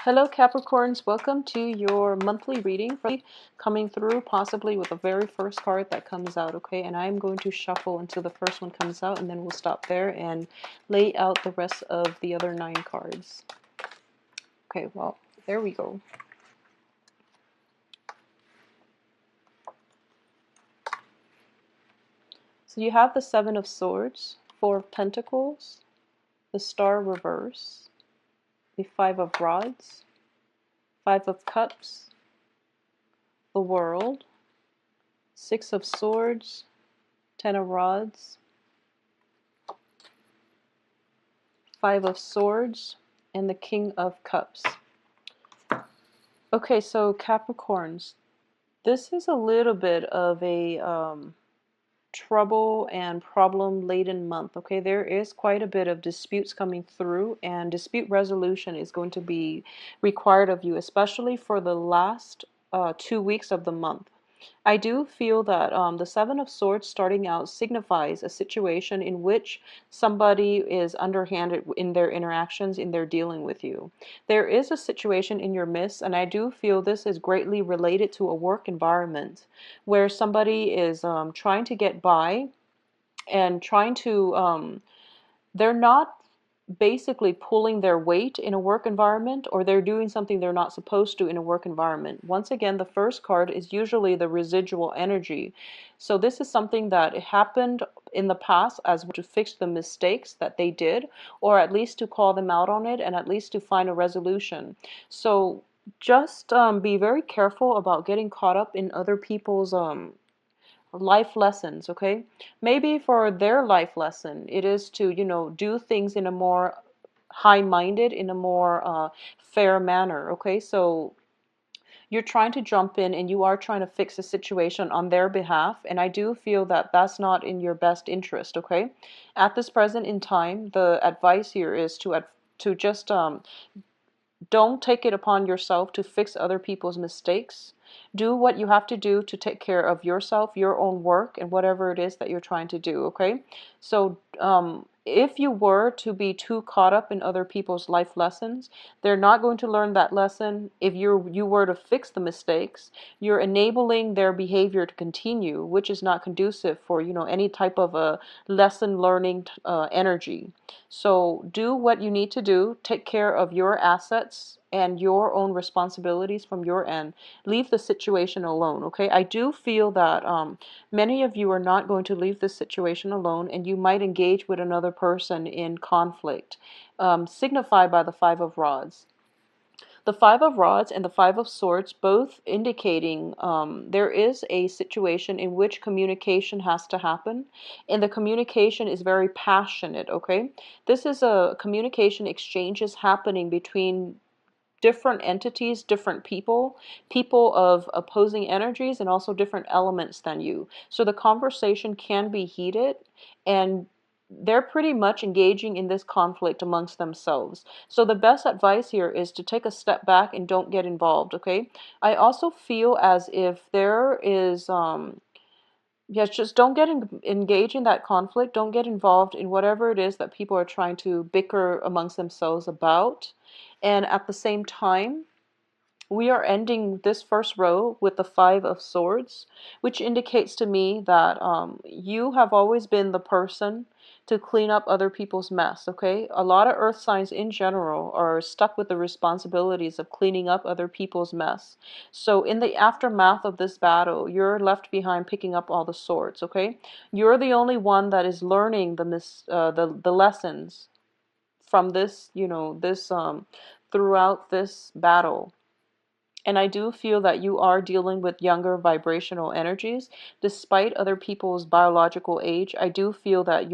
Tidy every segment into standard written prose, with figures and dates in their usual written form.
Hello Capricorns, welcome to your monthly reading coming through possibly with the very first card that comes out, okay? And I'm going to shuffle until the first one comes out and then we'll stop there and lay out the rest of the other 9 cards. Okay, well, there we go. So you have the 7 of Swords, 4 of Pentacles, the Star reverse, the 5 of Rods, 5 of Cups, the World, 6 of Swords, 10 of Rods, 5 of Swords, and the King of Cups. Okay, so Capricorns, this is a little bit of a trouble and problem-laden month, okay? There is quite a bit of disputes coming through, and dispute resolution is going to be required of you, especially for the last 2 weeks of the month. I do feel that the 7 of Swords starting out signifies a situation in which somebody is underhanded in their interactions, in their dealing with you. There is a situation in your midst, and I do feel this is greatly related to a work environment where somebody is trying to get by and trying to, they're not basically pulling their weight in a work environment, or they're doing something they're not supposed to in a work environment. Once again, the first card is usually the residual energy. So this is something that happened in the past as to fix the mistakes that they did, or at least to call them out on it and at least to find a resolution. So just be very careful about getting caught up in other people's life lessons, okay? Maybe for their life lesson, it is to, do things in a more high-minded, in a more fair manner, okay? So you're trying to jump in and you are trying to fix a situation on their behalf, and I do feel that that's not in your best interest, okay? At this present in time, the advice here is to just don't take it upon yourself to fix other people's mistakes. Do what you have to do to take care of yourself, your own work, and whatever it is that you're trying to do, okay? So, if you were to be too caught up in other people's life lessons, they're not going to learn that lesson. If you were to fix the mistakes, you're enabling their behavior to continue, which is not conducive for, any type of a lesson learning energy. So do what you need to do, take care of your assets and your own responsibilities from your end. Leave the situation alone, okay? I do feel that many of you are not going to leave this situation alone, and you might engage with another person in conflict, signified by the 5 of Rods. The 5 of Rods and the 5 of Swords both indicating there is a situation in which communication has to happen, and the communication is very passionate, okay? This is a communication exchanges happening between different entities, different people of opposing energies, and also different elements than you. So the conversation can be heated, and they're pretty much engaging in this conflict amongst themselves. So the best advice here is to take a step back and don't get involved, okay? I also feel as if there is yes, just don't get engaged in that conflict. Don't get involved in whatever it is that people are trying to bicker amongst themselves about. And at the same time, we are ending this first row with the 5 of Swords, which indicates to me that you have always been the person to clean up other people's mess, okay? A lot of earth signs in general are stuck with the responsibilities of cleaning up other people's mess. So in the aftermath of this battle, you're left behind picking up all the swords, okay? You're the only one that is learning the lessons from this, throughout this battle. And I do feel that you are dealing with younger vibrational energies. Despite other people's biological age, I do feel that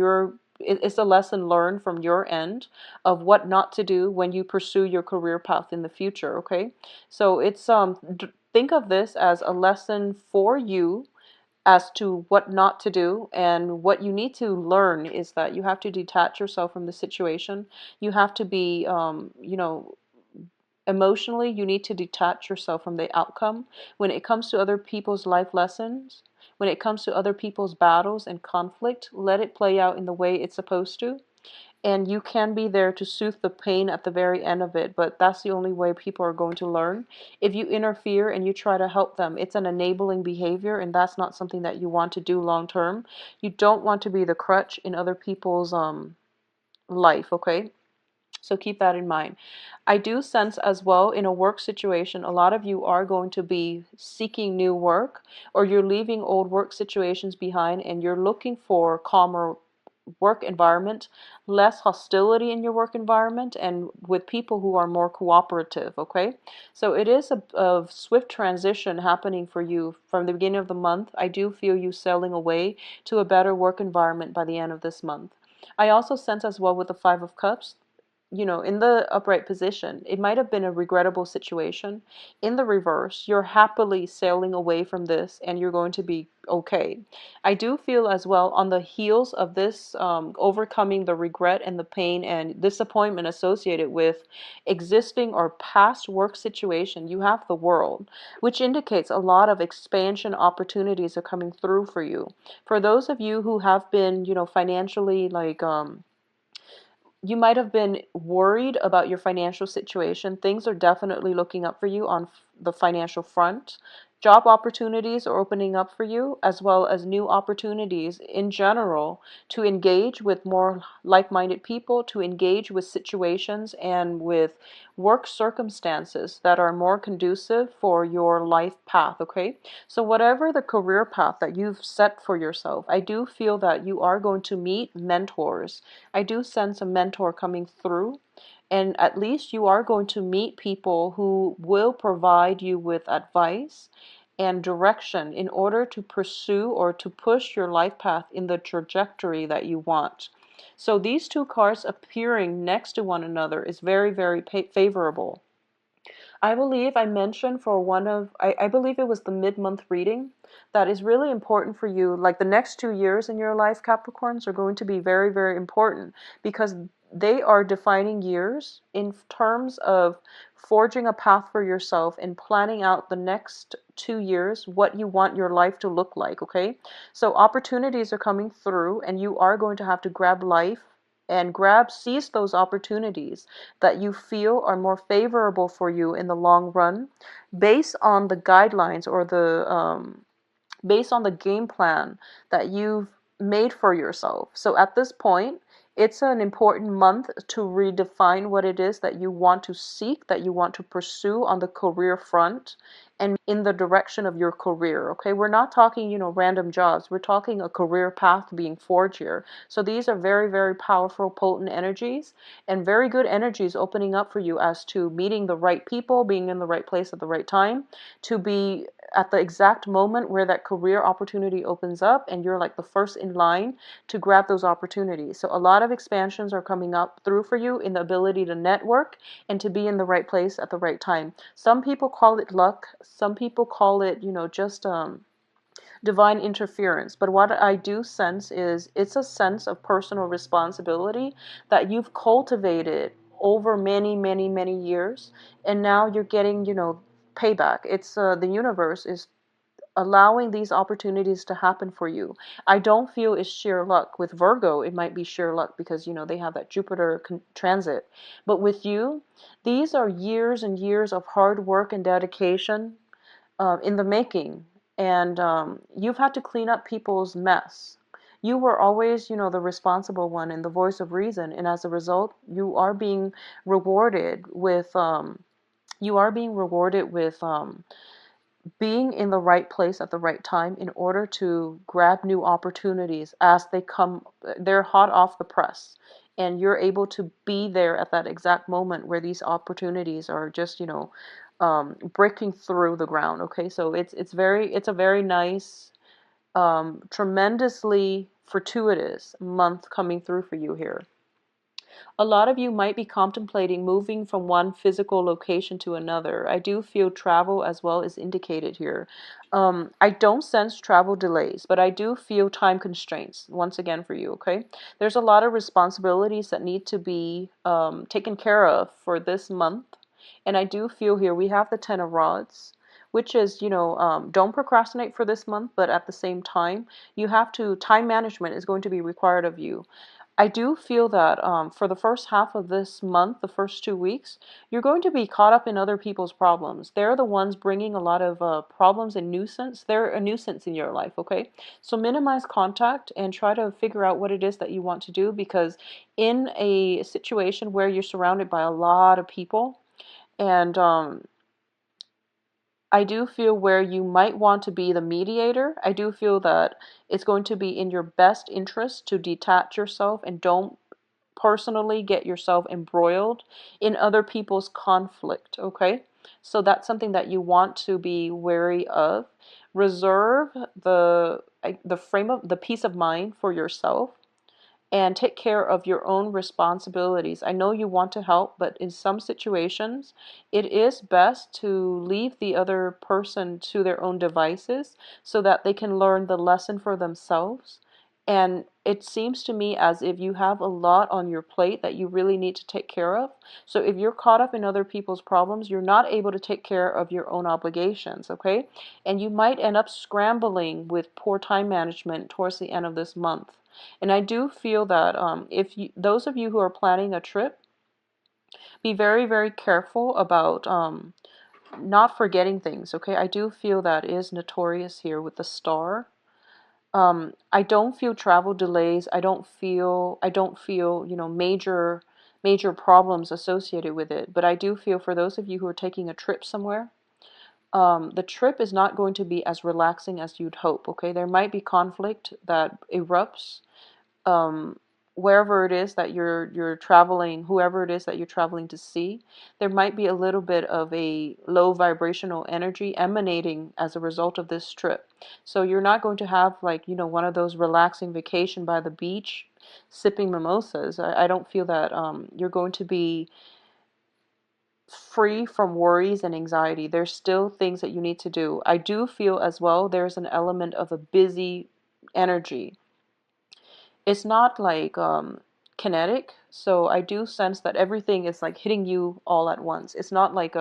it's a lesson learned from your end of what not to do when you pursue your career path in the future, okay? So it's think of this as a lesson for you as to what not to do, and what you need to learn is that you have to detach yourself from the situation. You have to be emotionally, you need to detach yourself from the outcome. When it comes to other people's life lessons, when it comes to other people's battles and conflict, let it play out in the way it's supposed to. and you can be there to soothe the pain at the very end of it, but that's the only way people are going to learn. If you interfere and you try to help them, it's an enabling behavior, and that's not something that you want to do long term. You don't want to be the crutch in other people's life, okay? So keep that in mind. I do sense as well in a work situation, a lot of you are going to be seeking new work, or you're leaving old work situations behind and you're looking for calmer work environment, less hostility in your work environment, and with people who are more cooperative, okay? So it is a swift transition happening for you from the beginning of the month. I do feel you sailing away to a better work environment by the end of this month. I also sense as well with the Five of Cups, in the upright position, it might have been a regrettable situation. In the reverse, you're happily sailing away from this and you're going to be okay. I do feel as well on the heels of this, overcoming the regret and the pain and disappointment associated with existing or past work situation, you have the World, which indicates a lot of expansion opportunities are coming through for you. For those of you who have been, financially like, you might have been worried about your financial situation. Things are definitely looking up for you on the financial front. Job opportunities are opening up for you, as well as new opportunities in general to engage with more like minded people, to engage with situations and with work circumstances that are more conducive for your life path, okay? So, whatever the career path that you've set for yourself, I do feel that you are going to meet mentors. I do sense a mentor coming through, and at least you are going to meet people who will provide you with advice and direction in order to pursue or to push your life path in the trajectory that you want. So these two cards appearing next to one another is very, very favorable. I believe I mentioned for I believe it was the mid-month reading, that is really important for you. Like the next 2 years in your life, Capricorns, are going to be very, very important because they are defining years in terms of forging a path for yourself and planning out the next 2 years, what you want your life to look like, okay? So opportunities are coming through and you are going to have to grab life and seize those opportunities that you feel are more favorable for you in the long run based on the guidelines or based on the game plan that you've made for yourself. So at this point, it's an important month to redefine what it is that you want to seek, that you want to pursue on the career front and in the direction of your career. Okay, we're not talking, random jobs. We're talking a career path being forged here. So these are very, very powerful, potent energies and very good energies opening up for you as to meeting the right people, being in the right place at the right time, to be at the exact moment where that career opportunity opens up and you're like the first in line to grab those opportunities. So a lot of expansions are coming up through for you in the ability to network and to be in the right place at the right time. Some people call it luck. Some people call it, just divine interference. But what I do sense is it's a sense of personal responsibility that you've cultivated over many, many, many years, and now you're getting, payback. It's the universe is allowing these opportunities to happen for you. I don't feel it's sheer luck. With Virgo, it might be sheer luck because, they have that Jupiter transit. But with you, these are years and years of hard work and dedication in the making. And you've had to clean up people's mess. You were always, the responsible one and the voice of reason. And as a result, rewarded with, you are being rewarded with being in the right place at the right time in order to grab new opportunities as they come. They're hot off the press, and you're able to be there at that exact moment where these opportunities are just, breaking through the ground. Okay, so it's a very nice, tremendously fortuitous month coming through for you here. A lot of you might be contemplating moving from one physical location to another. I do feel travel as well is indicated here. I don't sense travel delays, but I do feel time constraints once again for you, okay? There's a lot of responsibilities that need to be taken care of for this month. And I do feel here we have the Ten of Rods, which is, don't procrastinate for this month, but at the same time, time management is going to be required of you. I do feel that for the first half of this month, the first 2 weeks, you're going to be caught up in other people's problems. They're the ones bringing a lot of problems and nuisance. They're a nuisance in your life, okay? So minimize contact and try to figure out what it is that you want to do, because in a situation where you're surrounded by a lot of people, and I do feel where you might want to be the mediator. I do feel that it's going to be in your best interest to detach yourself and don't personally get yourself embroiled in other people's conflict, okay? So that's something that you want to be wary of. Reserve the frame of the peace of mind for yourself, and take care of your own responsibilities. I know you want to help, but in some situations, it is best to leave the other person to their own devices so that they can learn the lesson for themselves. And it seems to me as if you have a lot on your plate that you really need to take care of. So if you're caught up in other people's problems, you're not able to take care of your own obligations, okay? And you might end up scrambling with poor time management towards the end of this month. And I do feel that if you, those of you who are planning a trip, be very, very careful about not forgetting things, okay? I do feel that is notorious here with the star. I don't feel travel delays. I don't feel, major problems associated with it. But I do feel for those of you who are taking a trip somewhere, the trip is not going to be as relaxing as you'd hope, okay? There might be conflict that erupts um, wherever it is that you're traveling, whoever it is that you're traveling to see, there might be a little bit of a low vibrational energy emanating as a result of this trip. So you're not going to have, like, one of those relaxing vacation by the beach sipping mimosas. I don't feel that you're going to be free from worries and anxiety. There's still things that you need to do. I do feel as well there's an element of a busy energy. It's not like kinetic, so I do sense that everything is like hitting you all at once. It's not like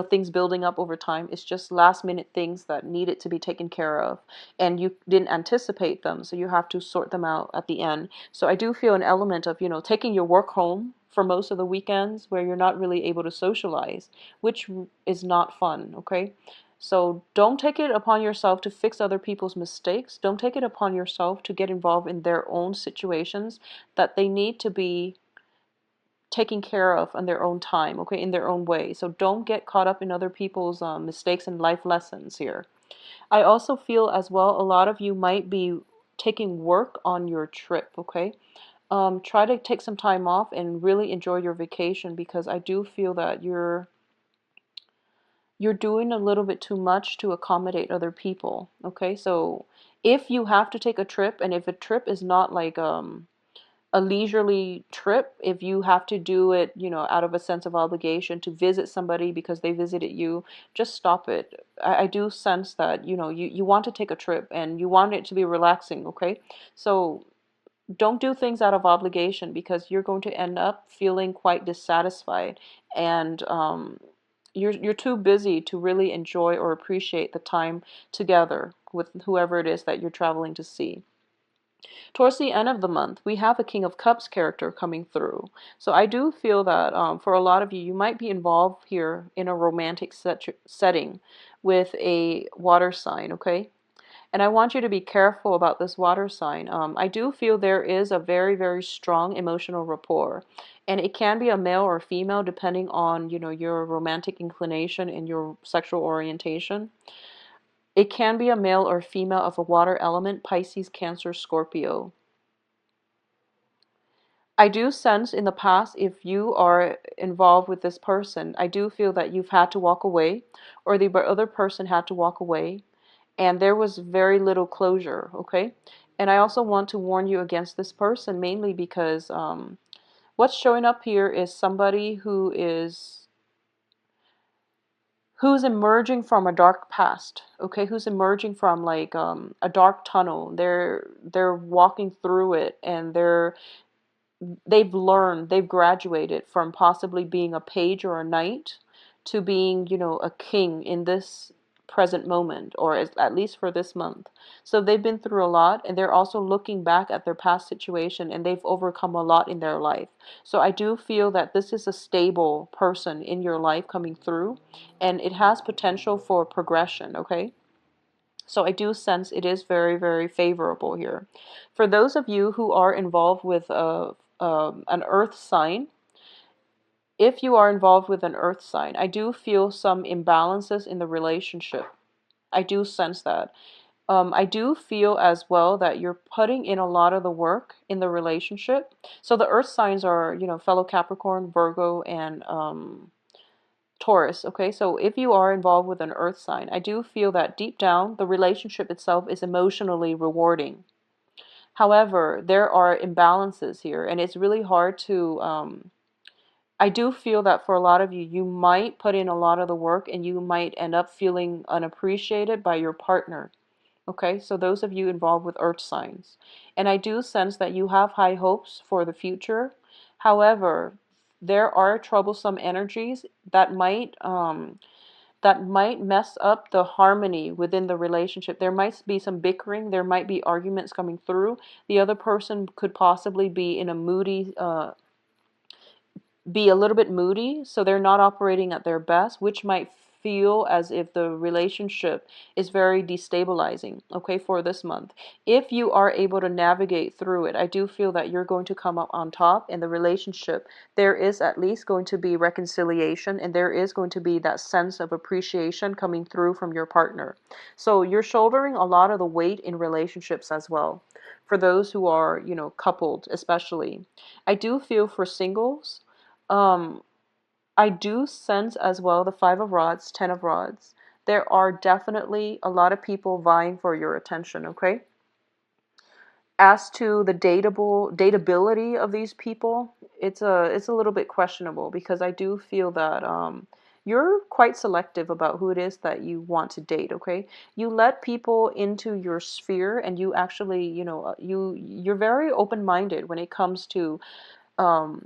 things building up over time. It's just last minute things that needed to be taken care of, and you didn't anticipate them, so you have to sort them out at the end. So I do feel an element of taking your work home for most of the weekends where you're not really able to socialize, which is not fun, okay? So don't take it upon yourself to fix other people's mistakes. Don't take it upon yourself to get involved in their own situations that they need to be taken care of on their own time, okay, in their own way. So don't get caught up in other people's mistakes and life lessons here. I also feel as well a lot of you might be taking work on your trip, okay? Try to take some time off and really enjoy your vacation, because I do feel that you're doing a little bit too much to accommodate other people. Okay, so if you have to take a trip, and if a trip is not like a leisurely trip, if you have to do it, out of a sense of obligation to visit somebody because they visited you, just stop it. I do sense that you want to take a trip and you want it to be relaxing. Okay, so don't do things out of obligation, because you're going to end up feeling quite dissatisfied, and you're too busy to really enjoy or appreciate the time together with whoever it is that you're traveling to see. Towards the end of the month, we have a King of Cups character coming through. So I do feel that for a lot of you, you might be involved here in a romantic setting with a water sign, okay? And I want you to be careful about this water sign. I do feel there is a very, very strong emotional rapport. And it can be a male or female depending on, your romantic inclination and your sexual orientation. It can be a male or female of a water element, Pisces, Cancer, Scorpio. I do sense in the past, if you are involved with this person, I do feel that you've had to walk away, or the other person had to walk away, and there was very little closure, okay? And I also want to warn you against this person, mainly because what's showing up here is somebody who's emerging from a dark past, okay? Who's emerging from like a dark tunnel. They're walking through it, and they've graduated from possibly being a page or a knight to being, a king in this present moment, or at least for this month. So they've been through a lot, and they're also looking back at their past situation, and they've overcome a lot in their life. So I do feel that this is a stable person in your life coming through, and it has potential for progression, okay? So I do sense it is very, very favorable here. For those of you who are involved with an earth sign, if you are involved with an earth sign, I do feel some imbalances in the relationship. I do sense that. I do feel as well that you're putting in a lot of the work in the relationship. So the earth signs are, fellow Capricorn, Virgo, and Taurus. Okay, so if you are involved with an earth sign, I do feel that deep down, the relationship itself is emotionally rewarding. However, there are imbalances here, and it's really hard to I do feel that for a lot of you, you might put in a lot of the work and you might end up feeling unappreciated by your partner. Okay, so those of you involved with earth signs. And I do sense that you have high hopes for the future. However, there are troublesome energies that might mess up the harmony within the relationship. There might be some bickering, there might be arguments coming through. The other person could possibly be in a moody be a little bit moody, so they're not operating at their best, which might feel as if the relationship is very destabilizing, okay, for this month. If you are able to navigate through it, I do feel that you're going to come up on top in the relationship. There is at least going to be reconciliation, and there is going to be that sense of appreciation coming through from your partner. So you're shouldering a lot of the weight in relationships as well. For those who are, coupled, especially. I do feel for singles, um, I do sense as well the Five of Rods, Ten of Rods. There are definitely a lot of people vying for your attention, okay? As to the dateability of these people, it's a little bit questionable, because I do feel that you're quite selective about who it is that you want to date, okay? You let people into your sphere, and you actually, you're very open-minded when it comes to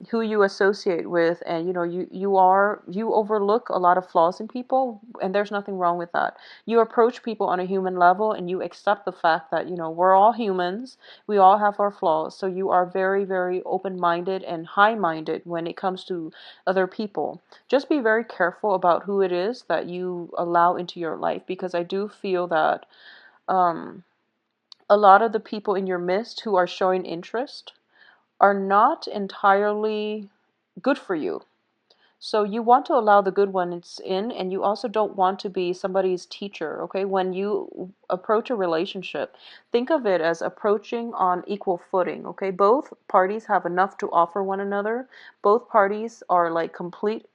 who you associate with, and you overlook a lot of flaws in people, and there's nothing wrong with that. You approach people on a human level, and you accept the fact that we're all humans, we all have our flaws, so you are very, very open-minded and high-minded when it comes to other people. Just be very careful about who it is that you allow into your life, because I do feel that um, a lot of the people in your midst who are showing interest are not entirely good for you. So you want to allow the good ones in, and you also don't want to be somebody's teacher, okay? When you approach a relationship, think of it as approaching on equal footing, okay? Both parties have enough to offer one another. Both parties are like complete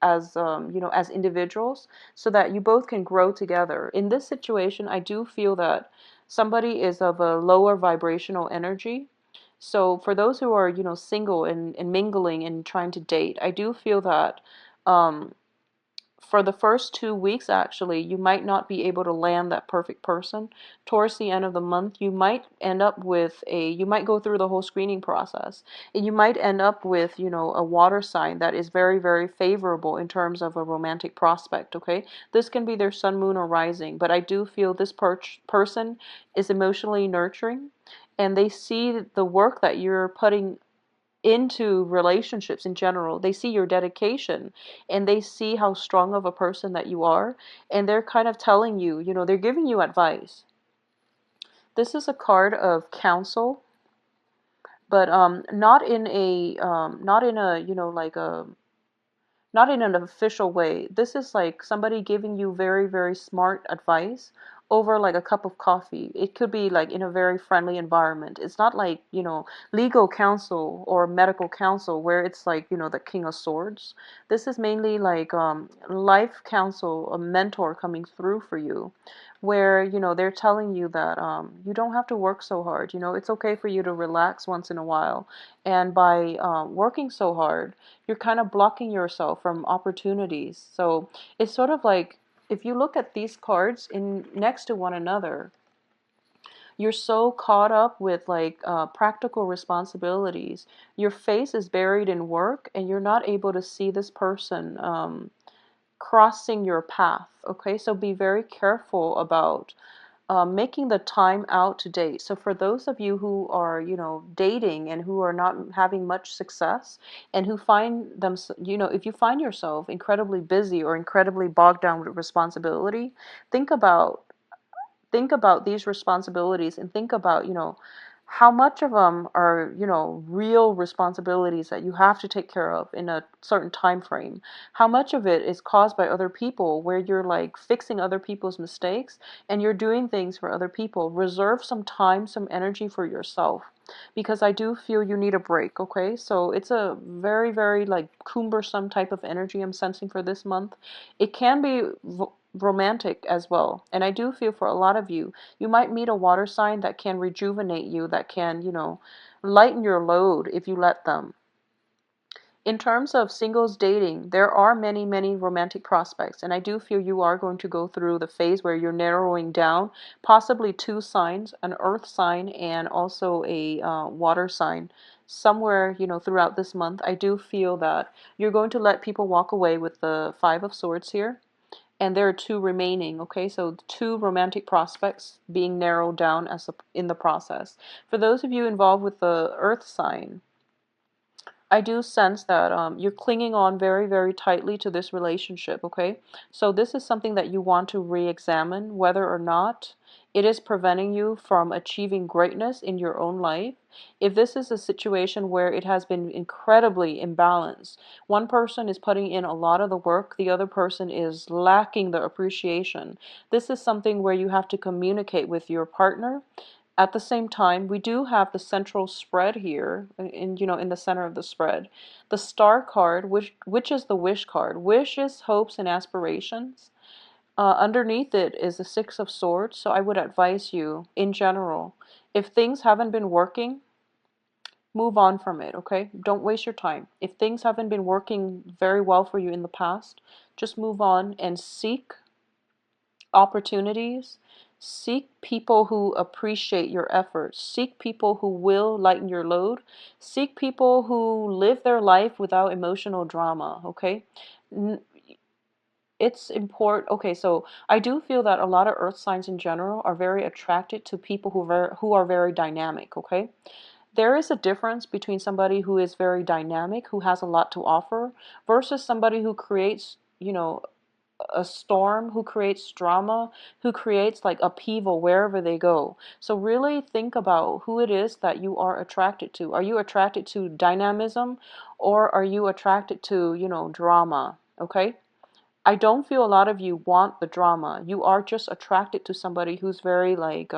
as as individuals, so that you both can grow together. In this situation, I do feel that somebody is of a lower vibrational energy. So for those who are, single and mingling and trying to date, I do feel that um, for the first 2 weeks, actually, you might not be able to land that perfect person. Towards the end of the month, you might end up with you might go through the whole screening process, and you might end up with, a water sign that is very, very favorable in terms of a romantic prospect, okay? This can be their sun, moon, or rising, but I do feel this person is emotionally nurturing, and they see the work that you're putting into relationships in general. They see your dedication, and they see how strong of a person that you are, and they're kind of telling you, they're giving you advice. This is a card of counsel, but not in a, like a not in an official way. This is like somebody giving you very, very smart advice over like a cup of coffee. It could be like in a very friendly environment. It's not like, legal counsel or medical counsel where it's like, the King of Swords. This is mainly like life counsel, a mentor coming through for you, where, they're telling you that you don't have to work so hard. It's okay for you to relax once in a while. And by working so hard, you're kind of blocking yourself from opportunities. So it's sort of like, if you look at these cards in next to one another, you're so caught up with like practical responsibilities. Your face is buried in work, and you're not able to see this person crossing your path. Okay, so be very careful about making the time out to date. So for those of you who are, dating and who are not having much success, and who find them, if you find yourself incredibly busy or incredibly bogged down with responsibility, think about these responsibilities, and think about, how much of them are, real responsibilities that you have to take care of in a certain time frame. How much of it is caused by other people, where you're like fixing other people's mistakes and you're doing things for other people. Reserve some time, some energy for yourself, because I do feel you need a break. Okay, so it's a very, very like cumbersome type of energy I'm sensing for this month. It can be romantic as well, and I do feel for a lot of you, you might meet a water sign that can rejuvenate you, that can, lighten your load if you let them. In terms of singles dating, there are many, many romantic prospects, and I do feel you are going to go through the phase where you're narrowing down possibly two signs, an earth sign and also a water sign. Somewhere, throughout this month, I do feel that you're going to let people walk away with the Five of Swords here. And there are two remaining, okay? So two romantic prospects being narrowed down in the process. For those of you involved with the earth sign, I do sense that you're clinging on very, very tightly to this relationship, okay? So this is something that you want to re-examine, whether or not it is preventing you from achieving greatness in your own life. If this is a situation where it has been incredibly imbalanced, one person is putting in a lot of the work, the other person is lacking the appreciation. This is something where you have to communicate with your partner. At the same time, we do have the central spread here, in the center of the spread. The star card, which is the wish card. Wishes, hopes, and aspirations. Underneath it is the Six of Swords. So I would advise you, in general, if things haven't been working, move on from it, okay? Don't waste your time. If things haven't been working very well for you in the past, just move on and seek opportunities. Seek people who appreciate your efforts. Seek people who will lighten your load. Seek people who live their life without emotional drama, okay? It's important. Okay, so I do feel that a lot of earth signs in general are very attracted to people who are very dynamic, okay? There is a difference between somebody who is very dynamic, who has a lot to offer, versus somebody who creates, a storm, who creates drama, who creates like upheaval wherever they go. So really think about who it is that you are attracted to. Are you attracted to dynamism, or are you attracted to, drama? Okay? I don't feel a lot of you want the drama. You are just attracted to somebody who's very like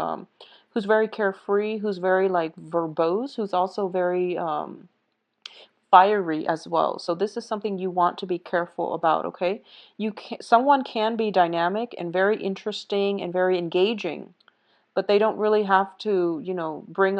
who's very carefree, who's very like verbose, who's also very fiery as well. So this is something you want to be careful about, okay? Someone can be dynamic and very interesting and very engaging, but they don't really have to, bring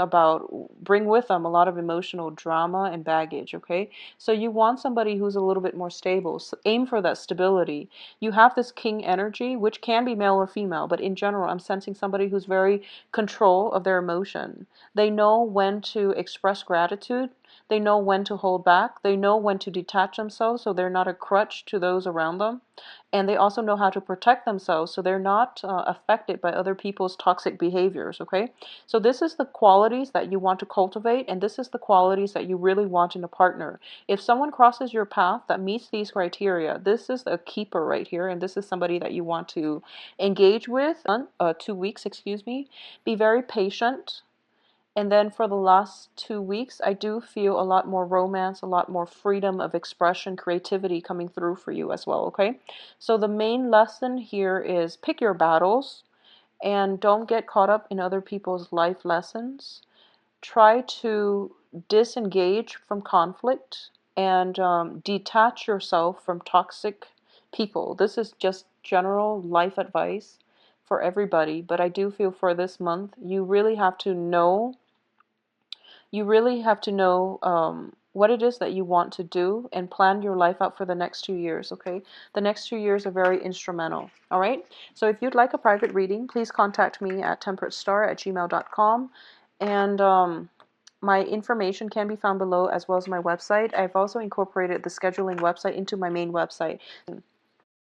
with them a lot of emotional drama and baggage, okay? So you want somebody who's a little bit more stable. So aim for that stability. You have this king energy, which can be male or female, but in general, I'm sensing somebody who's very control of their emotion. They know when to express gratitude. They know when to hold back. They know when to detach themselves so they're not a crutch to those around them. And they also know how to protect themselves so they're not affected by other people's toxic behaviors, okay? So this is the qualities that you want to cultivate, and this is the qualities that you really want in a partner. If someone crosses your path that meets these criteria, this is a keeper right here, and this is somebody that you want to engage with. 2 weeks, excuse me. Be very patient. And then for the last 2 weeks, I do feel a lot more romance, a lot more freedom of expression, creativity coming through for you as well, okay? So the main lesson here is pick your battles and don't get caught up in other people's life lessons. Try to disengage from conflict and detach yourself from toxic people. This is just general life advice for everybody, but I do feel for this month, you really have to know what it is that you want to do and plan your life out for the next 2 years, okay? The next 2 years are very instrumental, all right? So if you'd like a private reading, please contact me at temperatestar@gmail.com. And my information can be found below, as well as my website. I've also incorporated the scheduling website into my main website.